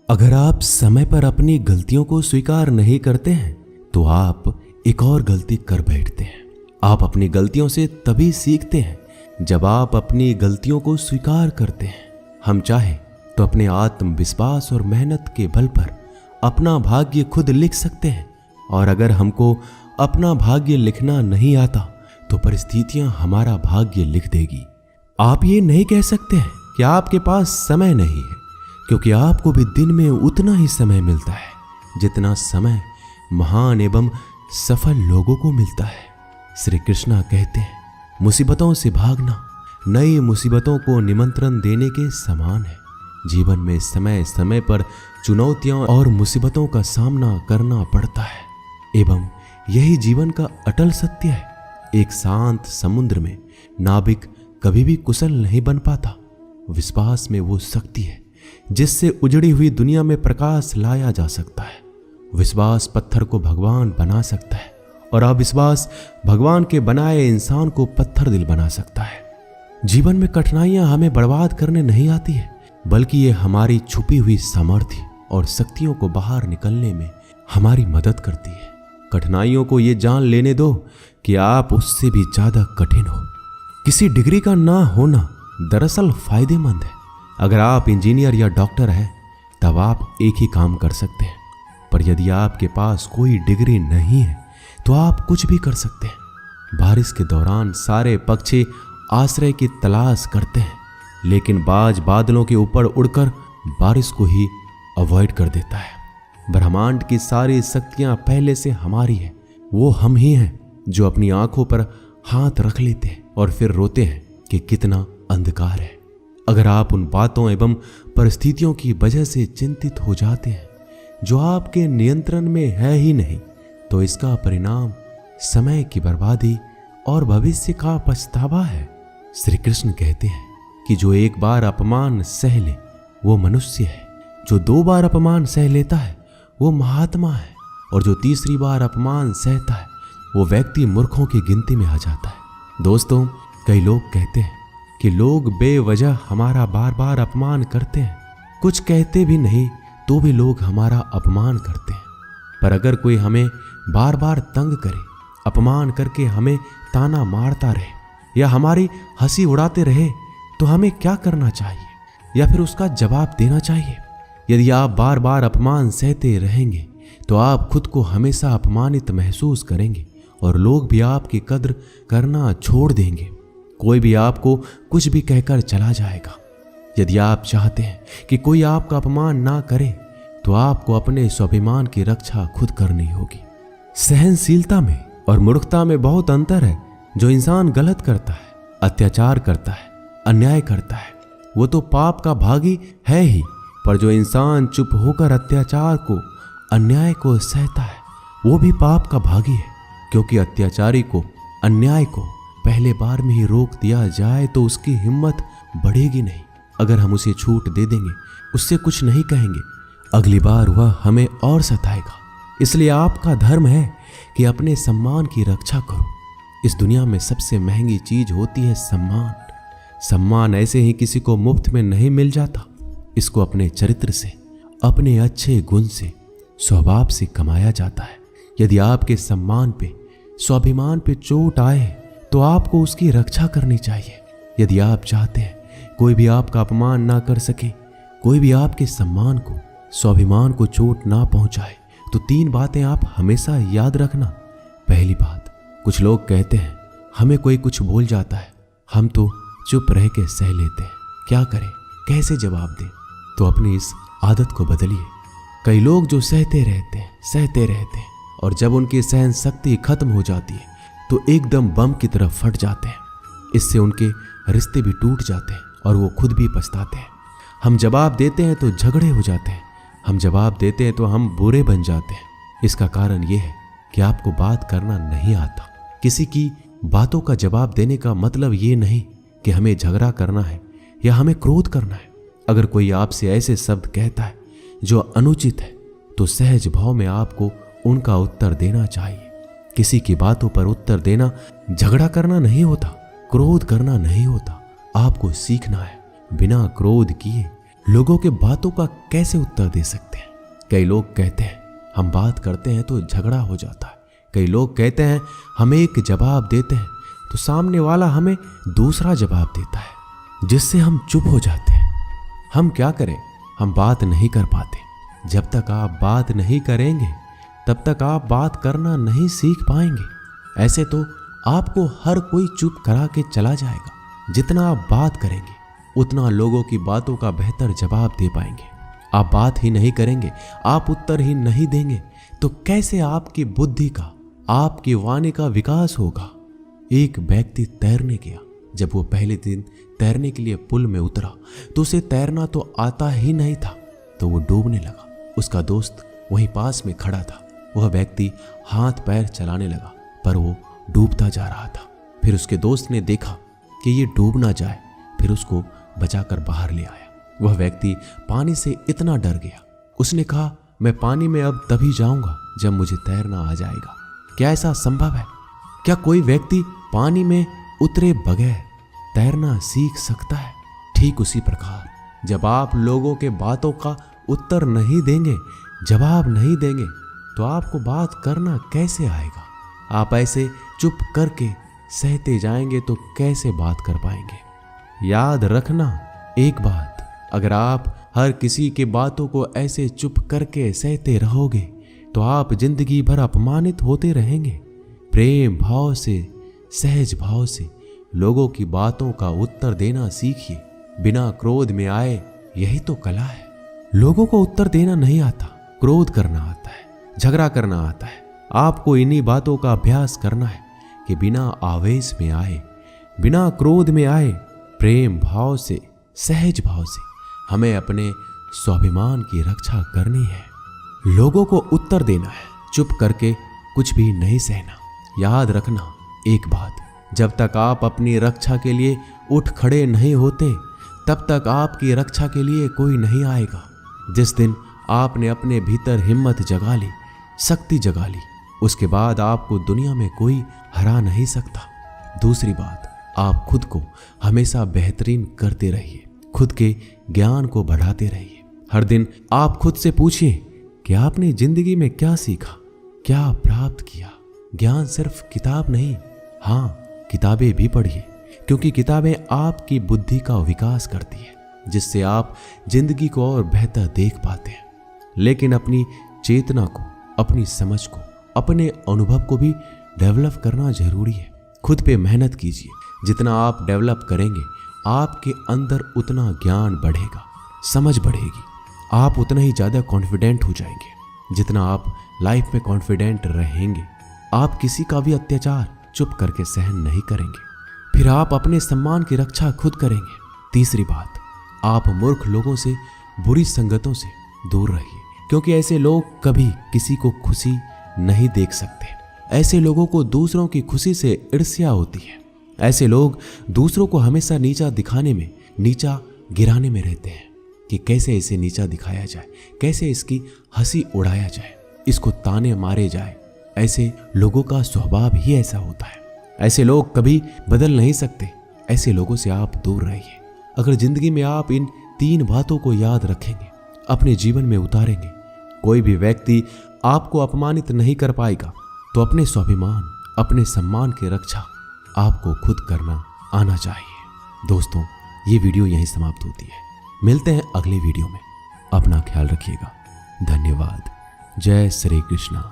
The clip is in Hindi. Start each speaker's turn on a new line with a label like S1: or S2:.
S1: अगर आप समय पर अपनी गलतियों को स्वीकार नहीं करते हैं तो आप एक और गलती कर बैठते हैं। आप अपनी गलतियों से तभी सीखते हैं जब आप अपनी गलतियों को स्वीकार करते हैं। हम चाहे तो अपने आत्मविश्वास और मेहनत के बल पर अपना भाग्य खुद लिख सकते हैं, और अगर हमको अपना भाग्य लिखना नहीं आता तो परिस्थितियां हमारा भाग्य लिख देगी। आप ये नहीं कह सकते हैं कि आपके पास समय नहीं है, क्योंकि आपको भी दिन में उतना ही समय मिलता है जितना समय महान एवं सफल लोगों को मिलता है। श्री कृष्णा कहते हैं, मुसीबतों से भागना नई मुसीबतों को निमंत्रण देने के समान है। जीवन में समय समय पर चुनौतियों और मुसीबतों का सामना करना पड़ता है, एवं यही जीवन का अटल सत्य है। एक शांत समुद्र में नाविक कभी भी कुशल नहीं बन पाता। विश्वास में वो शक्ति है जिससे उजड़ी हुई दुनिया में प्रकाश लाया जा सकता है। विश्वास पत्थर को भगवान बना सकता है, और अविश्वास भगवान के बनाए इंसान को पत्थर दिल बना सकता है। जीवन में कठिनाइयां हमें बर्बाद करने नहीं आती है, बल्कि ये हमारी छुपी हुई सामर्थ्य और शक्तियों को बाहर निकलने में हमारी मदद करती है। कठिनाइयों को ये जान लेने दो कि आप उससे भी ज्यादा कठिन हो। किसी डिग्री का ना होना दरअसल फायदेमंद है। अगर आप इंजीनियर या डॉक्टर हैं तब आप एक ही काम कर सकते हैं, पर यदि आपके पास कोई डिग्री नहीं है तो आप कुछ भी कर सकते हैं। बारिश के दौरान सारे पक्षी आश्रय की तलाश करते हैं, लेकिन बाज बादलों के ऊपर उड़कर बारिश को ही अवॉइड कर देता है। ब्रह्मांड की सारी शक्तियां पहले से हमारी है। वो हम ही हैं जो अपनी आंखों पर हाथ रख लेते हैं और फिर रोते हैं कि कितना अंधकार है। अगर आप उन बातों एवं परिस्थितियों की वजह से चिंतित हो जाते हैं जो आपके नियंत्रण में है ही नहीं, तो इसका परिणाम समय की बर्बादी और भविष्य का पछतावा है। श्री कृष्ण कहते हैं कि जो एक बार अपमान सह ले वो मनुष्य है, जो 2 बार अपमान सह लेता है वो महात्मा है, और जो 3री बार अपमान सहता है वो व्यक्ति मूर्खों की गिनती में आ जाता है। दोस्तों, कई लोग कहते हैं कि लोग बेवजह हमारा बार बार अपमान करते हैं। कुछ कहते भी नहीं तो भी लोग हमारा अपमान करते हैं। पर अगर कोई हमें बार बार तंग करे, अपमान करके हमें ताना मारता रहे या हमारी हंसी उड़ाते रहे, तो हमें क्या करना चाहिए या फिर उसका जवाब देना चाहिए? यदि आप बार बार अपमान सहते रहेंगे तो आप खुद को हमेशा अपमानित महसूस करेंगे और लोग भी आपकी कद्र करना छोड़ देंगे। कोई भी आपको कुछ भी कहकर चला जाएगा। यदि आप चाहते हैं कि कोई आपका अपमान ना करे तो आपको अपने स्वाभिमान की रक्षा खुद करनी होगी। सहनशीलता में और मूर्खता में बहुत अंतर है। जो इंसान गलत करता है, अत्याचार करता है, अन्याय करता है, वो तो पाप का भागी है ही, पर जो इंसान चुप होकर अत्याचार को, अन्याय को सहता है वो भी पाप का भागी है, क्योंकि अत्याचारी को, अन्याय को पहले बार में ही रोक दिया जाए तो उसकी हिम्मत बढ़ेगी नहीं। अगर हम उसे छूट दे देंगे, उससे कुछ नहीं कहेंगे, अगली बार वह हमें और सताएगा। इसलिए आपका धर्म है कि अपने सम्मान की रक्षा करो। इस दुनिया में सबसे महंगी चीज होती है सम्मान। सम्मान ऐसे ही किसी को मुफ्त में नहीं मिल जाता। इसको अपने चरित्र से, अपने अच्छे गुण से, स्वभाव से कमाया जाता है। यदि आपके सम्मान पे, स्वाभिमान पे चोट आए तो आपको उसकी रक्षा करनी चाहिए। यदि आप चाहते हैं कोई भी आपका अपमान ना कर सके, कोई भी आपके सम्मान को, स्वाभिमान को चोट ना पहुंचाए, तो 3 बातें आप हमेशा याद रखना। पहली बात, कुछ लोग कहते हैं हमें कोई कुछ बोल जाता है, हम तो चुप रह के सह लेते हैं, क्या करें, कैसे जवाब दें? तो अपनी इस आदत को बदलिए। कई लोग जो सहते रहते हैं और जब उनकी सहन शक्ति खत्म हो जाती है तो एकदम बम की तरह फट जाते हैं। इससे उनके रिश्ते भी टूट जाते हैं और वो खुद भी पछताते हैं। हम जवाब देते हैं तो झगड़े हो जाते हैं, हम जवाब देते हैं तो हम बुरे बन जाते हैं। इसका कारण ये है कि आपको बात करना नहीं आता। किसी की बातों का जवाब देने का मतलब ये नहीं कि हमें झगड़ा करना है या हमें क्रोध करना है। अगर कोई आपसे ऐसे शब्द कहता है जो अनुचित है तो सहज भाव में आपको उनका उत्तर देना चाहिए। किसी की बातों पर उत्तर देना झगड़ा करना नहीं होता, क्रोध करना नहीं होता। आपको सीखना है बिना क्रोध किए लोगों के बातों का कैसे उत्तर दे सकते हैं? कई लोग कहते हैं हम बात करते हैं तो झगड़ा हो जाता है। कई लोग कहते हैं हम एक जवाब देते हैं तो सामने वाला हमें दूसरा जवाब देता है, जिससे हम चुप हो जाते हैं। हम क्या करें? हम बात नहीं कर पाते। जब तक आप बात नहीं करेंगे तब तक आप बात करना नहीं सीख पाएंगे। ऐसे तो आपको हर कोई चुप करा के चला जाएगा। जितना आप बात करेंगे उतना लोगों की बातों का बेहतर जवाब दे पाएंगे। आप बात ही नहीं करेंगे, आप उत्तर ही नहीं देंगे तो कैसे आपकी बुद्धि का, आपकी वाणी का विकास होगा? एक व्यक्ति तैरने गया। जब वो पहले दिन तैरने के लिए पुल में उतरा तो उसे तैरना तो आता ही नहीं था, तो वो डूबने लगा। उसका दोस्त वहीं पास में खड़ा था। वह व्यक्ति हाथ पैर चलाने लगा पर वो डूबता जा रहा था। फिर उसके दोस्त ने देखा कि ये डूब ना जाए, फिर उसको बचाकर बाहर ले आया। वह व्यक्ति पानी से इतना डर गया, उसने कहा मैं पानी में अब तभी जाऊंगा जब मुझे तैरना आ जाएगा। क्या ऐसा संभव है? क्या कोई व्यक्ति पानी में उतरे बगैर तैरना सीख सकता है? ठीक उसी प्रकार जब आप लोगों के बातों का उत्तर नहीं देंगे, जवाब नहीं देंगे तो आपको बात करना कैसे आएगा? आप ऐसे चुप करके सहते जाएंगे तो कैसे बात कर पाएंगे? याद रखना एक बात, अगर आप हर किसी के बातों को ऐसे चुप करके सहते रहोगे तो आप जिंदगी भर अपमानित होते रहेंगे। प्रेम भाव से, सहज भाव से लोगों की बातों का उत्तर देना सीखिए, बिना क्रोध में आए। यही तो कला है। लोगों को उत्तर देना नहीं आता, क्रोध करना आता है, झगड़ा करना आता है। आपको इन्हीं बातों का अभ्यास करना है कि बिना आवेश में आए, बिना क्रोध में आए, प्रेम भाव से, सहज भाव से हमें अपने स्वाभिमान की रक्षा करनी है। लोगों को उत्तर देना है, चुप करके कुछ भी नहीं सहना। याद रखना एक बात, जब तक आप अपनी रक्षा के लिए उठ खड़े नहीं होते तब तक आपकी रक्षा के लिए कोई नहीं आएगा। जिस दिन आपने अपने भीतर हिम्मत जगा ली, शक्ति जगा ली, उसके बाद आपको दुनिया में कोई हरा नहीं सकता। दूसरी बात, आप खुद को हमेशा बेहतरीन करते रहिए, खुद के ज्ञान को बढ़ाते रहिए। हर दिन आप खुद से पूछिए कि आपने जिंदगी में क्या सीखा, क्या प्राप्त किया। ज्ञान सिर्फ किताब नहीं, हाँ किताबें भी पढ़िए, क्योंकि किताबें आपकी बुद्धि का विकास करती है, जिससे आप जिंदगी को और बेहतर देख पाते हैं। लेकिन अपनी चेतना को, अपनी समझ को, अपने अनुभव को भी डेवलप करना जरूरी है। खुद पे मेहनत कीजिए। जितना आप डेवलप करेंगे आपके अंदर उतना ज्ञान बढ़ेगा, समझ बढ़ेगी, आप उतना ही ज़्यादा कॉन्फिडेंट हो जाएंगे। जितना आप लाइफ में कॉन्फिडेंट रहेंगे आप किसी का भी अत्याचार चुप करके सहन नहीं करेंगे। फिर आप अपने सम्मान की रक्षा खुद करेंगे। तीसरी बात, आप मूर्ख लोगों से, बुरी संगतों से दूर रहिए, क्योंकि ऐसे लोग कभी किसी को खुशी नहीं देख सकते। ऐसे लोगों को दूसरों की खुशी से ईर्ष्या होती है। ऐसे लोग दूसरों को हमेशा नीचा दिखाने में, नीचा गिराने में रहते हैं कि कैसे इसे नीचा दिखाया जाए, कैसे इसकी हंसी उड़ाया जाए, इसको ताने मारे जाए। ऐसे लोगों का स्वभाव ही ऐसा होता है। ऐसे लोग कभी बदल नहीं सकते। ऐसे लोगों से आप दूर रहिए। अगर जिंदगी में आप इन 3 बातों को याद रखेंगे, अपने जीवन में उतारेंगे, कोई भी व्यक्ति आपको अपमानित नहीं कर पाएगा। तो अपने स्वाभिमान, अपने सम्मान की रक्षा आपको खुद करना आना चाहिए। दोस्तों, ये वीडियो यहीं समाप्त होती है। मिलते हैं अगली वीडियो में। अपना ख्याल रखिएगा। धन्यवाद। जय श्री कृष्णा।